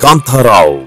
కాంతారావు.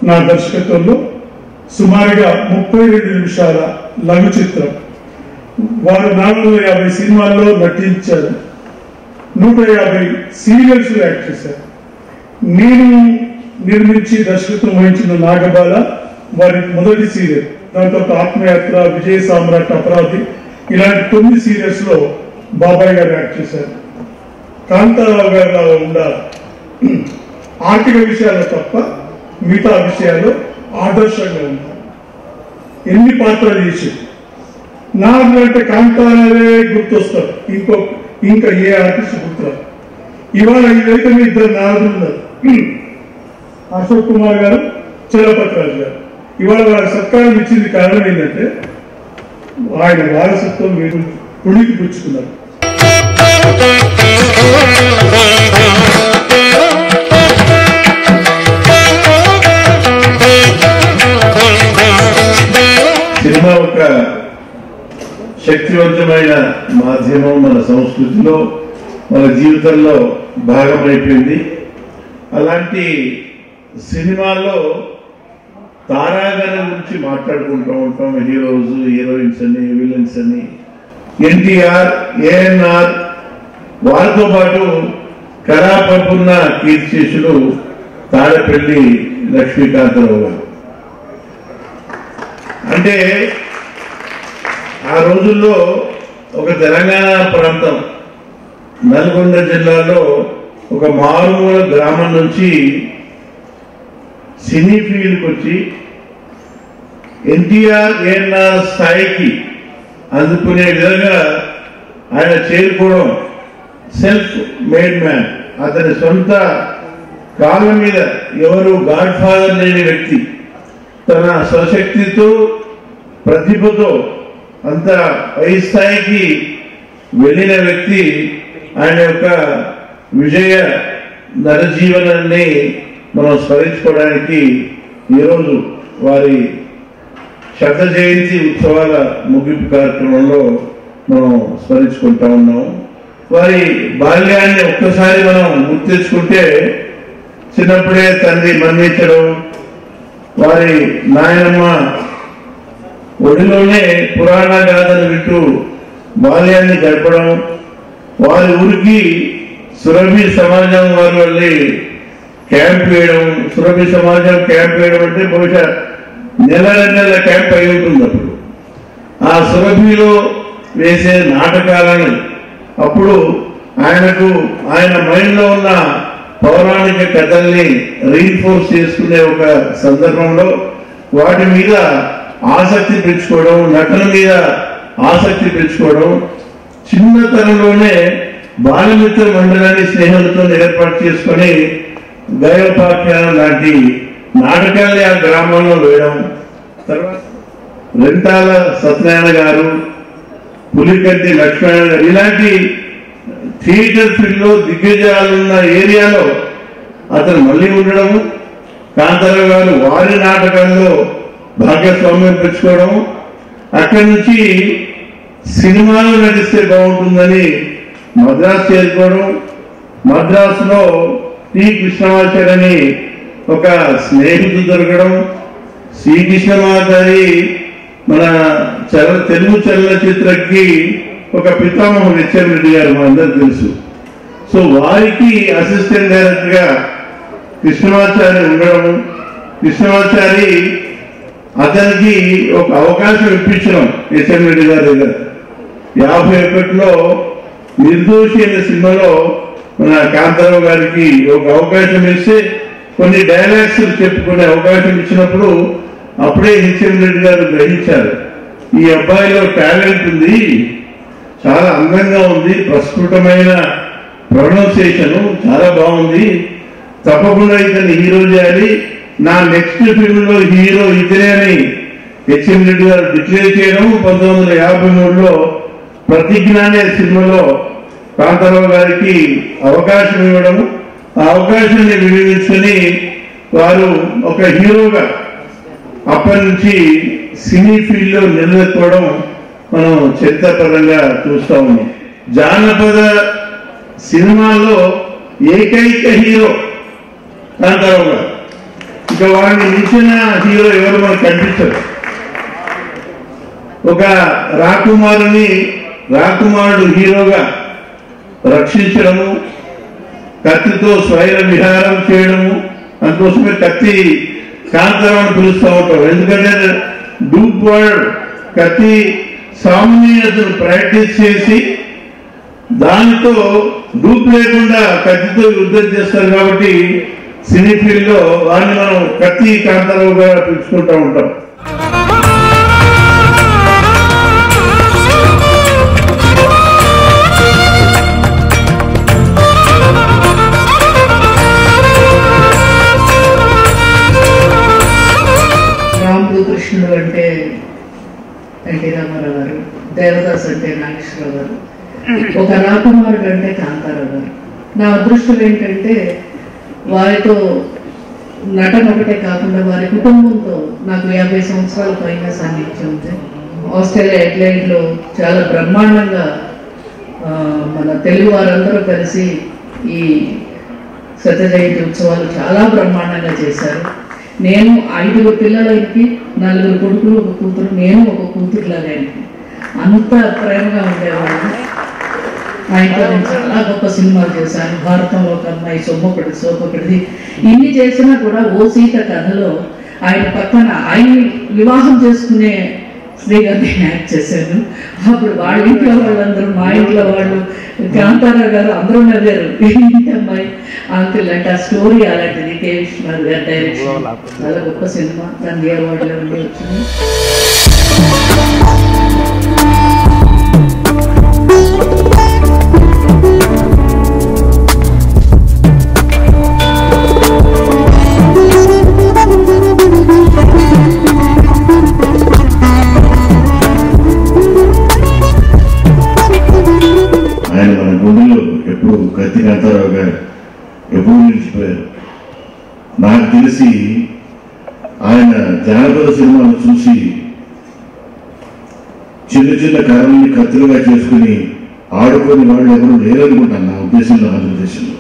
నా దర్శకత్వంలో సుమారుగా 32 నిమిషాల లఘు చిత్రం. వారు 450 సినిమాల్లో నటించారు, 150 సీరియల్స్ యాక్ట్ చేశారు. నేను నిర్మించి దర్శకత్వం వహించిన నాగబాల వారి మొదటి సీరియల్. దాంతో ఆత్మయాత్ర, విజయ సామ్రాట్, అపరాధి ఇలాంటి 9 సీరియల్స్ లో బాబాయ్ గారు యాక్ట్ చేశారు. కాంతారావు గారిలో ఉన్న ఆర్థిక విషయాల్లో తప్ప మిగతా విషయాలు ఆదర్శంగా ఉన్నారు. ఎన్ని పాత్రలు చేసి నాకంటే కాంతారావే గుర్తొస్తారు, ఇంకా ఏ ఆర్టిస్ట్ గుర్తురారు. ఇవాళ ఈ వేదిక మీద 2 నారదులు ఉన్నారు, అశోక్ కుమార్ గారు, చలపతిరాజు గారు. ఇవాళ వారి సత్కారం ఇచ్చింది కారణం ఏంటంటే ఆయన వారసత్వం మీరు పుణికి పుచ్చుకున్నారు. సినిమా ఒక శక్తివంతమైన మాధ్యమం, మన సంస్కృతిలో, మన జీవితంలో భాగమైపోయింది. అలాంటి సినిమాల్లో తారాగణం గురించి మాట్లాడుకుంటూ ఉంటాం. హీరోస్, హీరోయిన్స్ అని, విలన్స్ అని. ఎన్టీఆర్, ఏఎన్ఆర్ వారితో పాటు కళాపూర్ణ కీర్తిశేషులు తాడపల్లి లక్ష్మీకాంతరావు గారు. అంటే ఆ రోజుల్లో ఒక తెలంగాణ ప్రాంతం నల్గొండ జిల్లాలో ఒక మారుమూల గ్రామం నుంచి సినీ ఫీల్డ్కి వచ్చి ఎన్టీఆర్ ఏఎన్ఆర్ స్థాయికి అందుకునే విధంగా ఆయన చేరుకోవడం, సెల్ఫ్ మేడ్ మ్యాన్, అతని సొంత కాళ్ళ మీద ఎవరు గాడ్ ఫాదర్ లేని వ్యక్తి తన స్వశక్తితో ప్రతిభతో అంత పై స్థాయికి వెళ్ళిన వ్యక్తి ఆయన యొక్క విజయ నరజీవనాన్ని మనం స్మరించుకోవడానికి ఈరోజు వారి శత జయంతి ఉత్సవాల ముగింపు కార్యక్రమంలో మనం స్మరించుకుంటా ఉన్నాం. వారి బాల్యాన్ని ఒక్కసారి మనం గుర్తు తెచ్చుకుంటే చిన్నప్పుడే తండ్రి మరణించడం, వారి నాయనమ్మ ఒడిలోనే పురాణ గాథలు వింటూ బాల్యాన్ని గడపడం, వారి ఊరికి సురభి సమాజం వారి వెళ్ళి క్యాంప్ వేయడం. సురభి సమాజం క్యాంప్ వేయడం అంటే బహుశా నెల 2 నెలల క్యాంప్ అయి ఉంటుంది. అప్పుడు ఆ సురభిలో వేసే నాటకాలను అప్పుడు ఆయన మైండ్లో ఉన్న పౌరాణిక కథల్ని రీఇన్ఫోర్స్ చేసుకునే ఒక సందర్భంలో వాటి మీద ఆసక్తి పెంచుకోవడం, నటన మీద ఆసక్తి పెంచుకోవడం, చిన్నతనంలోనే బాలమిత్ర మండలాన్ని స్నేహితులతో ఏర్పాటు చేసుకొని దైవపాఖ్యానం లాంటి నాటకాల్ని ఆ గ్రామంలో వేయడం. తర్వాత రెంటాల సత్యనారాయణ గారు, పులికంటి లక్ష్మణ గారు ఇలాంటి థియేటర్ ఫీల్డ్ లో దిగ్గజాలున్న ఏరియాలో అతను మళ్ళీ ఉండడము, కాంతారావు గారు వారి నాటకాల్లో భాగస్వామ్యం పెంచుకోవడం, అక్కడి నుంచి సినిమాలు నడిస్తే బాగుంటుందని మద్రాసు చేరుకోవడం, మద్రాసులో టి కృష్ణమాచారి అని ఒక స్నేహితుడు దొరకడం, శ్రీకృష్ణమాచారి మన తెలుగు చలనచిత్రకి ఒక పితామహుడు హెచ్ఎం రెడ్డి గారు మనందరూ తెలుసు. సో వారికి అసిస్టెంట్ డైరెక్టర్ గా కృష్ణమాచారి ఉండడం, కృష్ణమాచారి అతనికి ఒక అవకాశం ఇప్పించడం హెచ్ఎం రెడ్డి గారి దగ్గర 51లో నిర్దోషి అనే సినిమాలో మన కాంతారావు గారికి ఒక అవకాశం ఇస్తే కొన్ని డైలాగ్స్ చెప్పుకునే అవకాశం ఇచ్చినప్పుడు అప్పుడే హెచ్ఎం రెడ్డి గారు గ్రహించారు, ఈ అబ్బాయిలో టాలెంట్ ఉంది, చాలా అందంగా ఉంది, ప్రస్ఫుటమైన ప్రొనౌన్సియేషన్ చాలా బాగుంది, తప్పకుండా ఇతన్ని హీరో చేయాలి, నా నెక్స్ట్ ఫిల్మ్ లో హీరో ఇతనే అని హెచ్ఎం రెడ్డి గారు డిక్లేర్ చేయడం. 1953లో ప్రతిజ్ఞ అనే సినిమాలో కాంతారావు గారికి అవకాశం ఇవ్వడం, ఆ అవకాశాన్ని వినియోగించుకొని వారు ఒక హీరోగా అప్పటి నుంచి సినీ ఫీల్డ్ లో నిలదొక్కడం మనం చరిత్రపరంగా చూస్తా ఉన్నాం. జానపద సినిమాల్లో ఏకైక హీరో కాంతారావు గారు, ఇక వారిని మించిన హీరో ఎవరు మనకు కనిపించరు. ఒక రాకుమారుడు హీరోగా రక్షించడము, కత్తితో స్వైర విహారం చేయడము, అందుకోసమే కత్తి కాంతారావుని పిలుస్తూ ఉంటాం. ఎందుకంటే డూప్ వర్డ్ కత్తి సామాన్యతను ప్రాక్టీస్ చేసి దానితో డూప్ లేకుండా కత్తితో యుద్ధం చేస్తారు కాబట్టి సినీ ఫీల్డ్ లో వారిని మనం కత్తి కాంతారావు గారు పిలుచుకుంటూ ఉంటాం. కృష్ణుడు అంటే ఎన్టీ రామారావు గారు, దేవదాస్ అంటే నాగేశ్వరరావు గారు, ఒక రాకుమారుడు అంటే కాంతారావు గారు. నా అదృష్టం ఏంటంటే వారితో నటన ఒకటే కాకుండా వారి కుటుంబంతో నాకు 50 సంవత్సరాల పైన సాన్నిధ్యం ఉంది. ఆస్ట్రేలియా అడ్లైడ్లో చాలా బ్రహ్మాండంగా మన తెలుగు వారందరూ కలిసి ఈ శత జయంతి ఉత్సవాలు చాలా బ్రహ్మాండంగా చేశారు. నేను 5 పిల్లలకి 4 కొడుకులు, 1 కూతురు, నేను ఒక కూతురులాగా అంత ప్రేమగా ఉండేవాళ్ళు. ఆయనతో నేను చాలా గొప్ప సినిమాలు చేశాను. భారతంలో ఒక అమ్మాయి, సోమొకటిది ఇన్ని చేసినా కూడా ఓ సీత కథలో ఆయన పక్కన ఆయన్ని వివాహం చేసుకునే స్త్రీగారిని యాక్ట్ చేశాను. అప్పుడు వాళ్ళ ఇంట్లో వాళ్ళందరూ, మా ఇంట్లో వాళ్ళు, కాంతారావు గారు అందరూ నవ్వారు, ఇంటి అమ్మాయి అంకుల్ అంటే. ఆ స్టోరీ అలాంటిది. కే విశ్వనాథ్ గారి డైరెక్షన్, చాలా గొప్ప సినిమా, నంది అవార్డులో ఉండి వచ్చింది. ఆయన మన గుండెలో ఎప్పుడు కత్తి కాంతారావు గారు ఎప్పుడు నిలిచిపోయారు. నాకు తెలిసి ఆయన జానపద సినిమాను చూసి చిన్న చిన్న కర్రల్ని కత్తులుగా చేసుకుని ఆడుకుని వాళ్ళు ఎవరు లేరనుకుంటాను నా ఉద్దేశంలో, ఆంధ్రప్రదేశ్లో.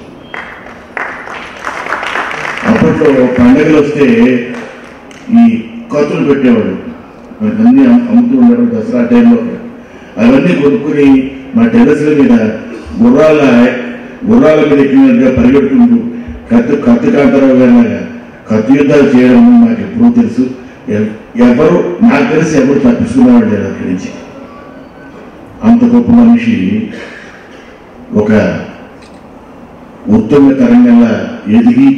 అప్పట్లో పండగలు వస్తే ఈ కత్తులు పెట్టేవాడు, అన్నీ అమ్ముతూ ఉండేవాడు దసరా టైంలో. అవన్నీ కొనుక్కుని మా టెర్రస్ల మీద గుర్రాల మీద ఎక్కినట్టుగా పరిగెడుతుంటూ కత్తి కాంతారావు గారి లాగా కత్తి యుద్ధాలు చేయడం నాకు ఎప్పుడూ తెలుసు. ఎవరు నాకు తెలిసి ఎవరు తప్పించుకునేవాడు లేరు అక్కడి నుంచి. అంత గొప్ప మనిషి ఒక ఉత్తమ తరంగంగా ఎదిగి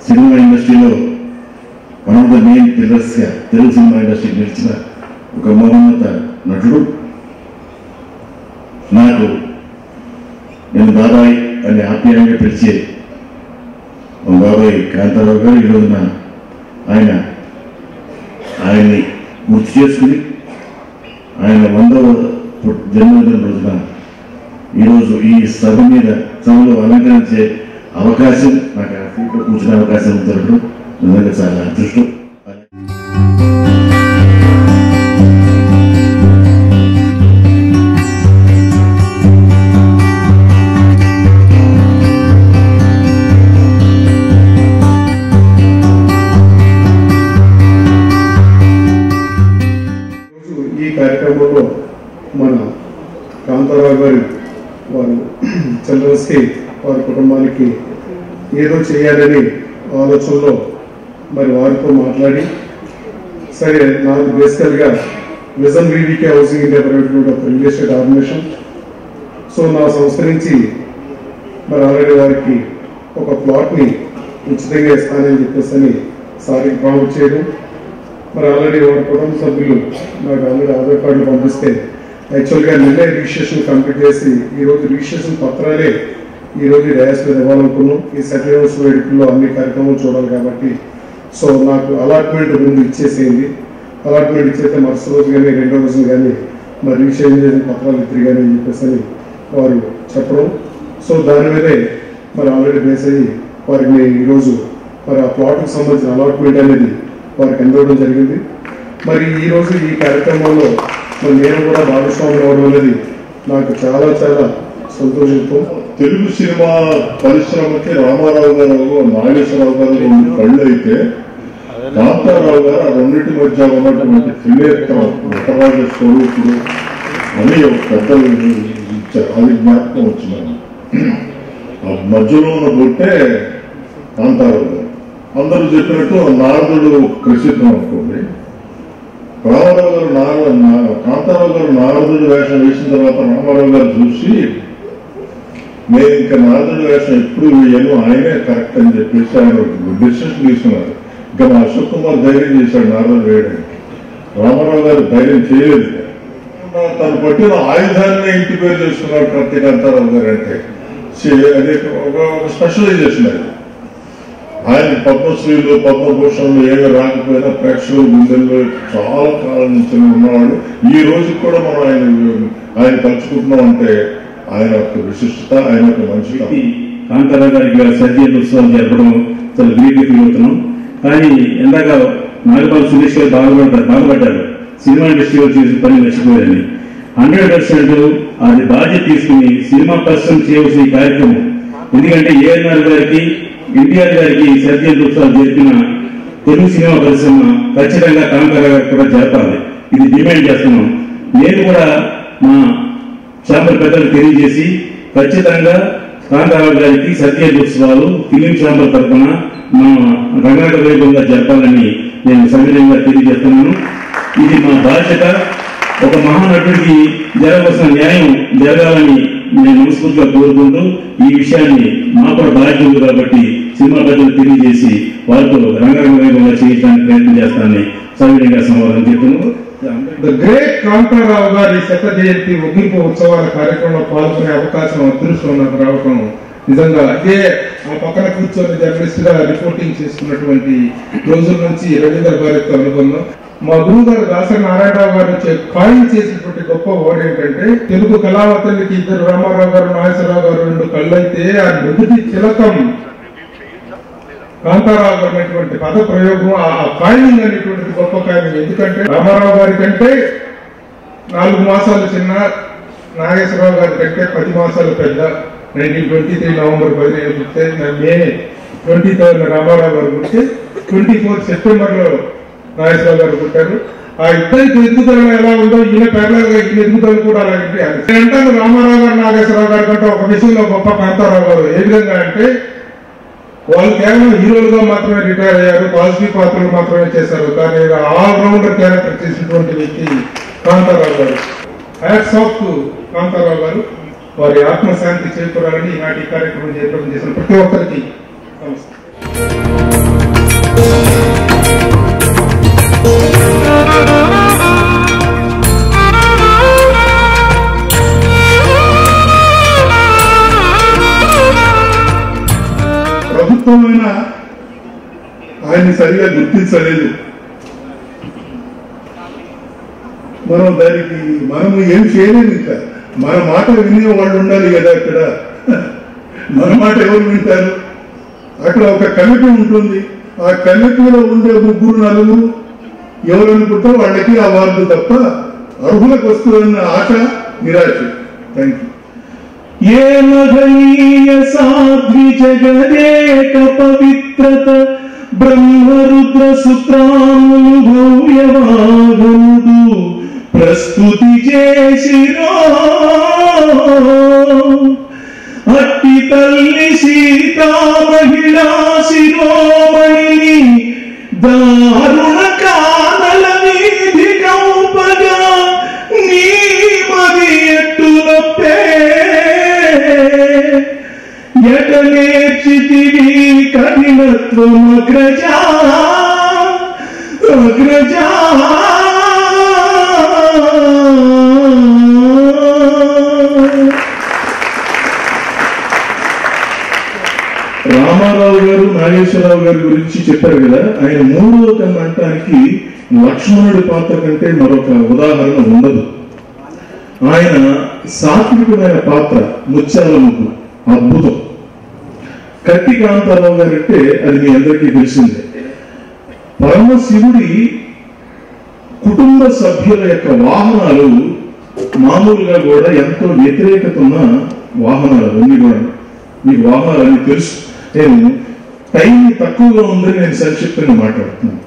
సినిమా ఇండస్ట్రీలో one of the main pillars గా తెలుగు సినిమా ఇండస్ట్రీకి నిలిచిన ఒక మహోన్నత నటుడు. నాకు నేను బాబాయ్ అని ఆప్యాయంగా పిలిచే మా బాబాయ్ కాంతారావు గారు ఈ రోజున ఆయన్ని గుర్తు చేసుకుని ఆయన 100వ జన్మదిన రోజున ఈరోజు ఈ సభలో అలంకరించే అవకాశం, నాకు ఆ సీట్లో కూర్చునే అవకాశం దొరకడం నిజంగా చాలా అదృష్టం. ఈ కార్యక్రమంలో మన కాంతారావు గారు వారు చిల్డ్రన్స్కి, వారి కుటుంబానికి ఏదో చేయాలని ఆలోచనలో మరి వారితో మాట్లాడి, సరే నాకు బేసికల్గా vision VVK housing India private limited ఒక రియల్ ఎస్టేట్ ఆర్గనైజేషన్. సో నా సంస్థ నుంచి మరి ఆల్రెడీ వారికి ఒక ప్లాట్ని ఉచితంగా ఇస్తానని చెప్పేసి సారికి ప్రామిస్ చేయడం. మరి ఆల్రెడీ వారి కుటుంబ సభ్యులు నాకు ఆల్రెడీ ఆధార్ కార్డులు పంపిస్తే యాక్చువల్గా నిన్నే రిజిస్ట్రేషన్ కంప్లీట్ చేసి ఈరోజు రిజిస్ట్రేషన్ పత్రాలే ఈరోజు డయాస్ మీద ఇవ్వాలనుకున్నాం. ఈ సర్టిఫికేట్స్ వేడుకల్లో అన్ని కార్యక్రమాలు చూడాలి కాబట్టి సో నాకు అలాట్మెంట్ ముందు ఇచ్చేసేయండి. అలాట్మెంట్ ఇచ్చేస్తే మరుసటి రోజు కానీ రెండో రోజు కానీ మరి రిజిస్ట్రేషన్ చేసిన పత్రాలు ఇద్దరు కానీ అని చెప్పేసి వారు చెప్పడం. సో దాని మీదే మరి ఆల్రెడీ బేస్ అయ్యి వారికి ఈరోజు మరి ఆ ప్లాట్కి సంబంధించిన అలాట్మెంట్ అనేది వారికి అందడం జరిగింది. మరి ఈరోజు ఈ కార్యక్రమంలో మరి నేను కూడా భాగస్వామి అవ్వడం అనేది నాకు చాలా చాలా సంతోషంతో. తెలుగు సినిమా పరిశ్రమకి రామారావు గారు, నాగేశ్వరరావు గారు రెండు కళ్ళు అయితే, కాంతారావు గారు ఆ రెండింటి మధ్య ఉన్నటువంటి త్రినేత్ర నటరాజ స్వరూపుడు అని ఒక పెద్దలు ఇచ్చారు. అది జ్ఞాపకం వచ్చింది. ఆ మధ్యలో ఉన్న బొట్టే కాంతారావు గారు. అందరూ చెప్పినట్టు నారదుడు ప్రసిద్ధం అనుకోండి. కాంతారావు గారు నారదుడు వేషం వేసిన తర్వాత రామారావు గారు చూసి, నేను ఇంకా నారదుడు వేషం ఎప్పుడు వేయను, ఆయనే కరెక్ట్ అని చెప్పేసి ఆయన డిసిషన్ తీసుకున్నారు. ఇంకా మా అశోక్ కుమార్ ధైర్యం చేశాడు నారదుడు వేయడానికి. రామారావు గారు ధైర్యం చేయలేదు. తను పట్టిన ఆయుధాన్ని ఇంటి పేరు చేసుకున్నాడు కత్తి కాంతారావు గారు. అంటే అది ఒక స్పెషలైజేషన్. అది ఆయన పద్మశ్రీలు, పద్మభూషణలు ఏమీ రాకపోయినా ప్రేక్షకుల గుండెల్లో చాలా కాలం నుంచి ఉన్నవాడు. ఈ రోజు కూడా మనం ఆయన తలుచుకుంటున్నాం అంటే ఆయన యొక్క విశిష్టత, ఆయన యొక్క మనిషి. కాంతారావు గారికి సర్జరీ ఉత్సవం జరపడం చాలా గ్రీట్గా ఫీల్ అవుతున్నాం. కానీ ఎందాక నాగపాల్ సురేష్ గారు బాధపడ్డారు సినిమా ఇండస్ట్రీలో చేసిన పని మర్చిపోయారని. 100% అది బాధ్యత తీసుకుని సినిమా పరిశ్రమ చేయవలసిన ఈ కార్యక్రమం. ఎందుకంటే ఏఎన్ఆర్ గారికి, ఎన్టీఆర్ గారికి సర్జరీ ఉత్సవాలు జరిపిన తెలుగు సినిమా పరిశ్రమ ఖచ్చితంగా కాంతారావు గారికి కూడా జరపాలి. ఇది డిమాండ్ చేస్తున్నాం. నేను కూడా మా ఛాంబర్ పెద్దలు తెలియజేసి ఖచ్చితంగా కాంతారావు గారికి సత్యయుగ ఉత్సవాలు ఫిలిం ఛాంబర్ తరఫున మా రంగనాథ వైభవంగా జరపాలని నేను సవినయంగా తెలియజేస్తున్నాను. ఇది మా బాధ్యత. ఒక మహానటుడికి జరగవలసిన న్యాయం జరగాలని నేను మనస్ఫూర్తిగా కోరుకుంటూ ఈ విషయాన్ని మాకు కూడా బాధ్యత ఉంది కాబట్టి సినిమా ప్రజలు తెలియజేసి వారితో రంగరంగ వైభవంగా చేయించడానికి ప్రయత్నం చేస్తానని సవినయంగా సమాధానం చెప్తున్నాను. ద గ్రేట్ కాంతారావు గారి శత జయంతి ముగింపు ఉత్సవాల కార్యక్రమంలో పాల్గొనే అవకాశం అదృష్టం నాకు రావటం నిజంగా అదే ఆ పక్కన కూర్చొని జర్నలిస్ట్ గా రిపోర్టింగ్ చేసుకున్నటువంటి రోజుల నుంచి రవీంద్ర గారితో అనుబంధం. మా గురువు గారు దాసరి నారాయణరావు గారు కాయిన్ చేసినటువంటి గొప్ప వర్డ్ ఏంటంటే, తెలుగు కళావతనికి ఇద్దరు రామారావు గారు నాగేశ్వరరావు గారు రెండు కళ్ళైతే ఆ నుదుటి తిలకం కాంతారావు గారు అనేటువంటి పద ప్రయోగం, ఆ కాయినింగ్ అనేటువంటి గొప్ప కాయినింగ్. ఎందుకంటే రామారావు గారి కంటే 4 మాసాలు చిన్న, నాగేశ్వరరావు గారి కంటే 10 మాసాలు పెద్ద. 1923 నవంబర్ 15 పుట్టే, మే 23 రామారావు గారు పుట్టే, 24 సెప్టెంబర్ లో నాగేశ్వరరావు గారు పుట్టారు. ఆ ఇద్దరికి ఎదుగుదల ఎలా ఉందో ఈయన పేర్లగా ఈయన ఎదుగుదల కూడా అలాంటి. అంటాను రామారావు గారు నాగేశ్వరరావు గారి కంటే ఒక విషయంలో గొప్ప కాంతారావు గారు. ఏ విధంగా అంటే వాళ్ళు కేవలం హీరోలుగా మాత్రమే రిటైర్ అయ్యారు, పాజిటివ్ పాత్రలు మాత్రమే చేశారు. కానీ ఆల్ రౌండర్ క్యారెక్టర్ చేసినటువంటి వ్యక్తి కాంతారావు గారు. హ్యాట్స్ ఆఫ్ టు కాంతారావు గారు. వారి ఆత్మశాంతి చేకూరాలని ఈనాటి కార్యక్రమం చేపట్టడం చేసిన ప్రతి ఒక్కరికి నమస్కారం. ప్రభుత్వమైన ఆయన్ని సరిగా గుర్తించలేదు. మనము ఏం చేయలేము. ఇంకా మన మాట వినే వాళ్ళు ఉండాలి కదా. ఇక్కడ మన మాట ఎవరు వింటారు? అక్కడ ఒక కమిటీ ఉంటుంది. ఆ కమిటీలో ఉండే 3-4 ఎవరనుకుంటే వాళ్ళకి అవార్డు తప్ప అర్హులకు వస్తుందన్న ఆశ నిరాశ. Thank you. ఏ మహనీయ సాధ్వి జగదేక పవిత్రత బ్రహ్మరుద్ర సుత్రాములు భవ్యవాహనుడు ప్రస్తుతి చేసిరో అట్టి తల్లి సీతా మహిళా శిరోమణిని దారుణ కానల వీధి కౌపగా నీ మది ఎట్టులప్పే ఎట నేర్చితివి కఠినత్వమగ్రజా అగ్రజా. రామారావు గారు నాగేశ్వరరావు గారి గురించి చెప్పారు కదా. ఆయన 3వ కన్ను అంటానికి లక్ష్మణుడి పాత్ర కంటే మరొక ఉదాహరణ ఉండదు. ఆయన సాత్వికమైన పాత్ర, ముత్యాల ముగ్గు అద్భుతం. కత్తి కాంతారావు గారు అంటే అది మీ అందరికీ తెలిసిందే. పరమశివుడి కుటుంబ సభ్యుల యొక్క వాహనాలు మామూలుగా కూడా ఎంతో వ్యతిరేకత ఉన్న వాహనాలు అన్ని కూడా. మీకు వాహనాలన్నీ తెలుసు. నేను టైం తక్కువగా ఉందని నేను సంక్షిప్తంగా మాట్లాడుతున్నాను.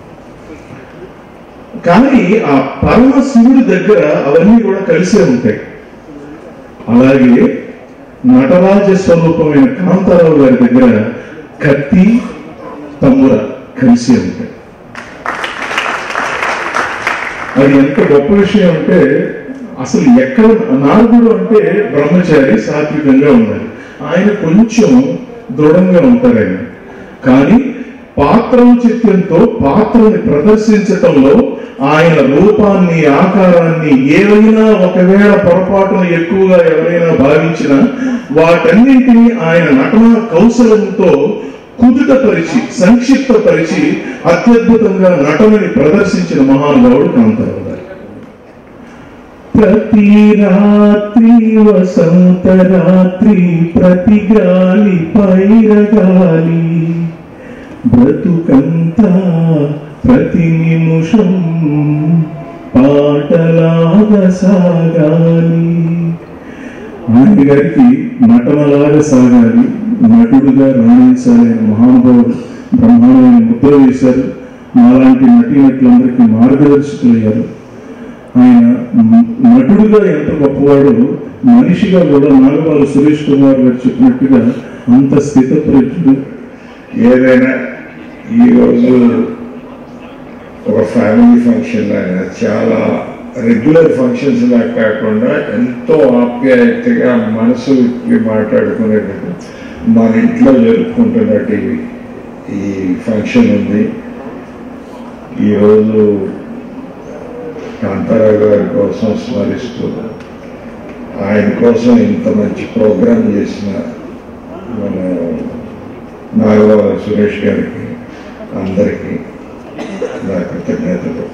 కానీ ఆ పరమశివుడి దగ్గర అవన్నీ కూడా కలిసే ఉంటాయి. అలాగే నటరాజ స్వరూపమైన కాంతారావు గారి దగ్గర కత్తి తమ్ముర కలిసే ఉంటాయి. అది ఎంత గొప్ప విషయం అంటే, అసలు ఎక్కడ నారదుడు అంటే బ్రహ్మచారి, సాత్వికంగా ఉండాలి. ఆయన కొంచెం దృఢంగా ఉంటారు. ఆయన కానీ పాత్రౌచిత్యంతో పాత్రని ప్రదర్శించటంలో ఆయన రూపాన్ని, ఆకారాన్ని ఏవైనా ఒకవేళ పొరపాటును ఎక్కువగా ఎవరైనా భావించినా వాటన్నింటినీ ఆయన నటనా కౌశలంతో కుదుటపరిచి, సంక్షిప్తపరిచి అత్యద్భుతంగా నటనని ప్రదర్శించిన మహానుభావుడు కాంతారావు గారు. ప్రతి రాత్రి వసంత రాత్రి, ప్రతి గాలి పైరగాలి, బ్రతుకంతా ప్రతి నిమిషం పాటలాగా సాగాలి. ఆయన గారికి నటనలాగా సాగాలి, నటుడుగా రాణించాలి. మహానుభావుడు బ్రహ్మాండమైన ముద్ర వేశారు. నాలాంటి నటీనటులందరికీ మార్గదర్శకులయ్యారు. ఆయన నటుడుగా ఎంత గొప్పవాడు, మనిషిగా కూడా నాగబాల సురేష్ కుమార్ గారు చెప్పినట్టుగా అంత స్థితప్రజ్ఞుడు. ఏదైనా ఈరోజు ఒక ఫ్యామిలీ ఫంక్షన్ అయినా చాలా రెగ్యులర్ ఫంక్షన్స్ లా కాకుండా ఎంతో ఆప్యాయతగా మనసు విప్పి మాట్లాడుకునేది మన ఇంట్లో జరుపుకుంటున్నట్టు ఈ ఫంక్షన్ ఉంది. ఈరోజు కాంతారావు గారి కోసం స్మరిస్తూ ఆయన కోసం ఇంత మంచి ప్రోగ్రాం చేసిన మన నాగబాల సురేష్ గారికి అందరికీ నా కృతజ్ఞతలు.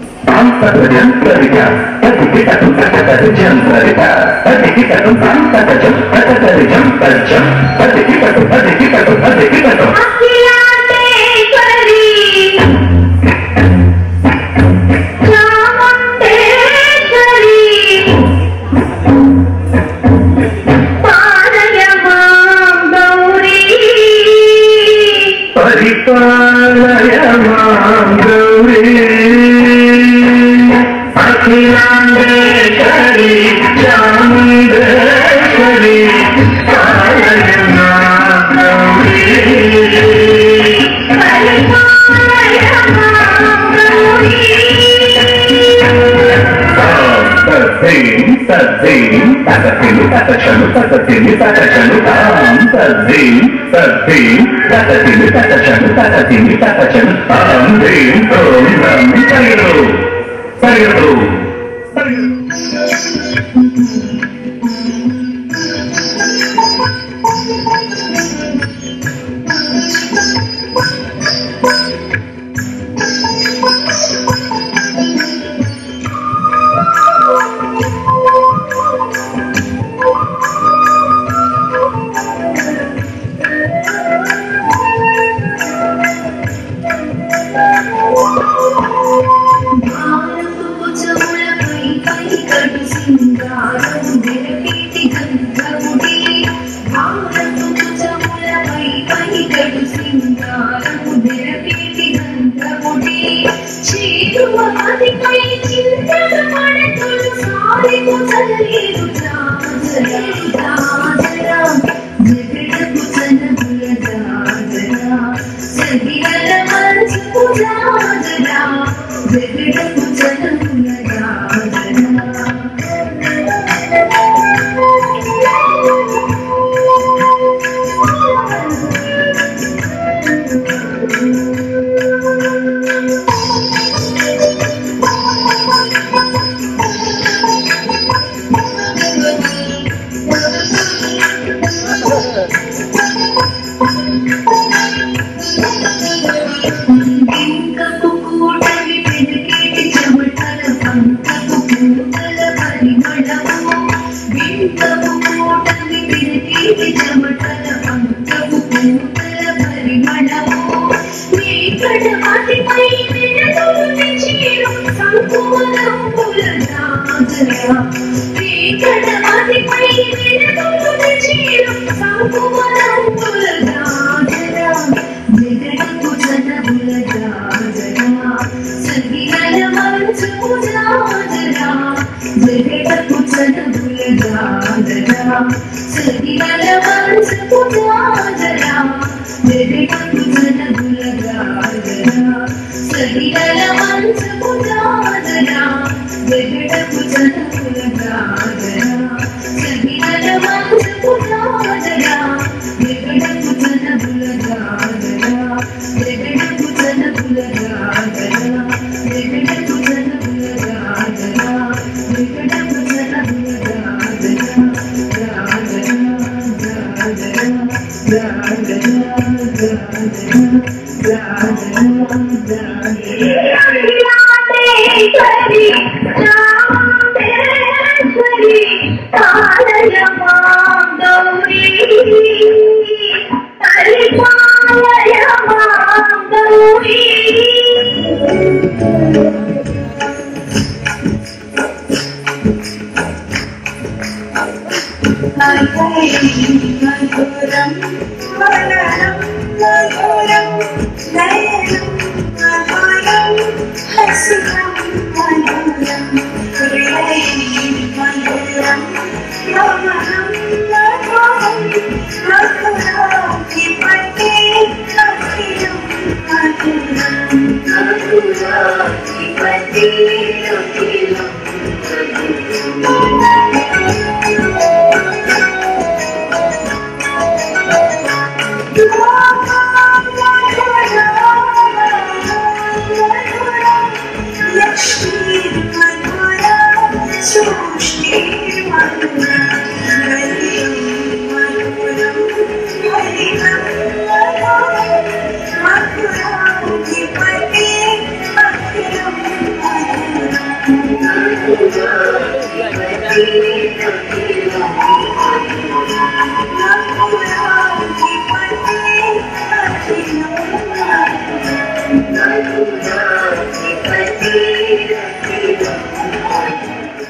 Hasiram,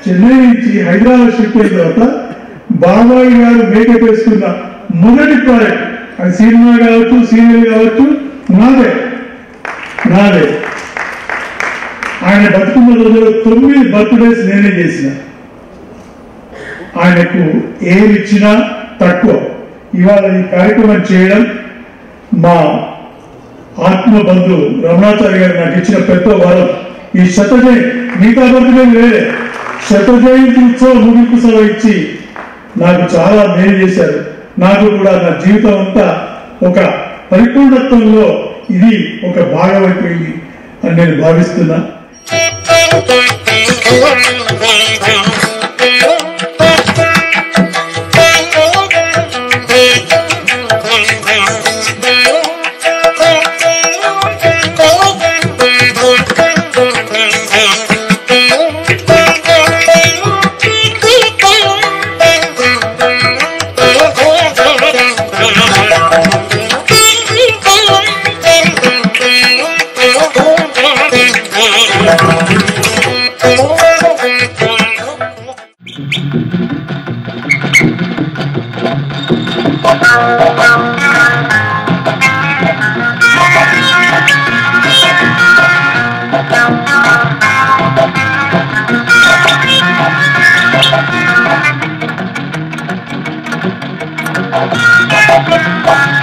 చెన్నై నుంచి హైదరాబాద్ షిఫ్ట్ అయిన తర్వాత బాబాయ్ గారు మేకప్ వేసుకున్న మొదటి ప్రాజెక్ట్ అది సినిమా కావచ్చు, సీరియల్ కావచ్చు, నాదే. ఆయన బతుకున్న రోజుల్లో 9 బర్త్డేస్ నేనే చేసిన. ఆయనకు ఏమి ఇచ్చినా తక్కువ. ఇవాళ ఈ కార్యక్రమం చేయడం మా ఆత్మబంధు రమణాచారి గారు నాకు ఇచ్చిన పెద్ద వరం. ఈ శతజయంతి మిగతా బర్త్డే వేరే, శతజయంతి ఉత్సవ ముగింపు సభ ఇచ్చి నాకు చాలా మేలు చేశారు. నాకు కూడా నా జీవితం అంతా ఒక పరిపూర్ణత్వంలో ఇది ఒక భాగం అయిపోయింది అని నేను భావిస్తున్నా. Bye.